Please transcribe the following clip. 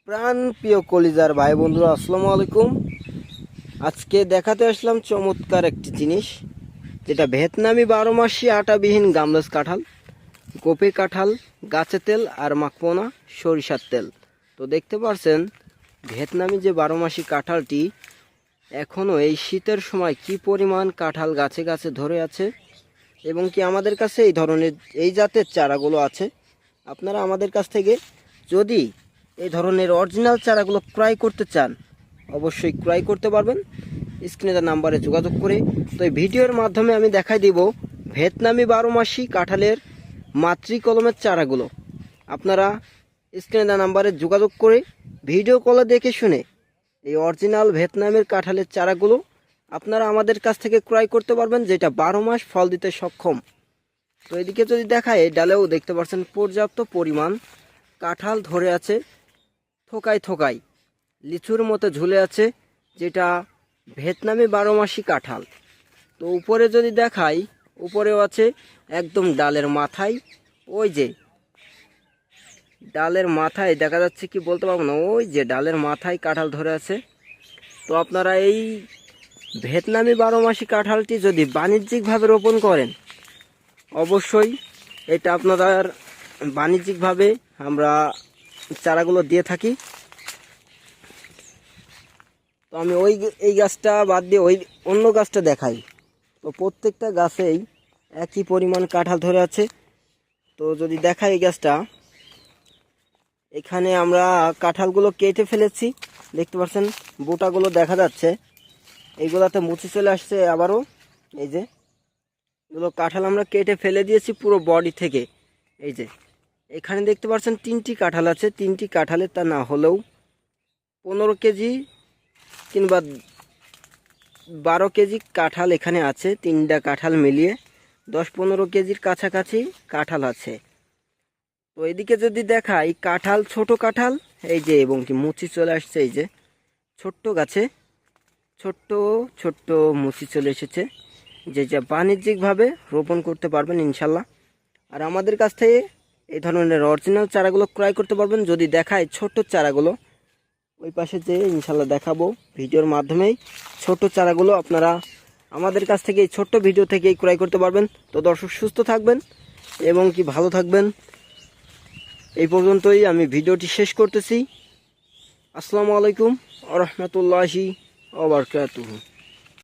প্রাণ প্রিয় কলিজার ভাই বন্ধুরা, আসসালামু আলাইকুম। আজকে দেখাতে আসলাম চমৎকার একটি জিনিস, যেটা ভিয়েতনামি 12 মাসি আটাবিহীন গামলাস কাঁঠাল, গোপে কাঁঠাল, গাছে তেল আর মাখপোনা সরিষার তেল। তো দেখতে পাচ্ছেন ভিয়েতনামি যে 12 মাসি কাঁঠালটি এখনও এই শীতের সময় কি পরিমাণ কাঁঠাল গাছে গাছে ধরে আছে, এবং কি আমাদের কাছে এই ধরনের এই জাতের চারাগুলো আছে। আপনারা আমাদের কাছ থেকে যদি এই ধরনের অরিজিনাল চারাগুলো ক্রয় করতে চান, অবশ্যই ক্রয় করতে পারবেন স্ক্রিনে দেওয়া নাম্বারে যোগাযোগ করে। তো এই ভিডিওর মাধ্যমে আমি দেখাই দিব ভিয়েতনামি 12 মাসি কাঁঠালের মাতৃ কলমের চারাগুলো। আপনারা স্ক্রিনে দেওয়া নাম্বারে যোগাযোগ করে ভিডিও কলে দেখে শুনে এই অরিজিনাল ভিয়েতনামের কাঁঠালের চারাগুলো আপনারা আমাদের কাছ থেকে ক্রয় করতে পারবেন, যেটা 12 মাস ফল দিতে সক্ষম। তো এদিকে যদি দেখায়, ডালেও দেখতে পাচ্ছেন পর্যাপ্ত পরিমাণ কাঁঠাল ধরে আছে, থোকায় থোকায় লিচুর মতো ঝুলে আছে, যেটা ভিয়েতনামি 12 মাসি কাঁঠাল। তো উপরে যদি দেখাই, উপরেও আছে একদম ডালের মাথায়। ওই যে ডালের মাথায় দেখা যাচ্ছে কি বলতে পারবো না, ওই যে ডালের মাথায় কাঁঠাল ধরে আছে। তো আপনারা এই ভিয়েতনামি 12 মাসি কাঁঠালটি যদি বাণিজ্যিকভাবে রোপণ করেন, অবশ্যই এটা আপনাদের বাণিজ্যিকভাবে আমরা চারাগুলো দিয়ে থাকি। তো আমি এই গাছটা বাদ দিয়ে অন্য গাছটা দেখাই। তো প্রত্যেকটা গাছেই একই পরিমাণ কাঁঠাল ধরে আছে। তো যদি দেখাই এই গাছটা, এখানে আমরা কাঁঠালগুলো কেটে ফেলেছি, দেখতে পাচ্ছেন বোটাগুলো দেখা যাচ্ছে, এইগুলাতে মুচি চলে আসছে আবারও। এই যে এগুলো কাঁঠাল আমরা কেটে ফেলে দিয়েছি পুরো বডি থেকে। এই যে এখানে দেখতে পাচ্ছেন 3টি কাঁঠাল আছে, 3টি কাঁঠালের তা না হলেও 15 কেজি কিংবা 12 কেজি কাঁঠাল এখানে আছে। 3টা কাঁঠাল মিলিয়ে 10-15 কেজির কাছাকাছি কাঁঠাল আছে। তো এদিকে যদি দেখাই, কাঁঠাল ছোট কাঁঠাল, এই যে এবং কি মুচি চলে আসছে, এই যে ছোট্ট গাছে ছোট্ট ছোট্ট মুচি চলে এসেছে, যা বাণিজ্যিকভাবে রোপণ করতে পারবেন ইনশাল্লাহ। আর আমাদের কাছ থেকে এই ধরনের অরিজিনাল চারাগুলো ক্রয় করতে পারবেন। যদি দেখায় ছোট্ট চারাগুলো, ওই পাশে যে ইনশাল্লাহ দেখাবো ভিডিওর মাধ্যমেই, ছোট চারাগুলো আপনারা আমাদের কাছ থেকে এই ছোট্ট ভিডিও থেকেই ক্রয় করতে পারবেন। তো দর্শক, সুস্থ থাকবেন এবং কি ভালো থাকবেন। এই পর্যন্তই আমি ভিডিওটি শেষ করতেছি। আসসালামু আলাইকুম ওয়া রাহমাতুল্লাহি ওয়া বারাকাতুহু।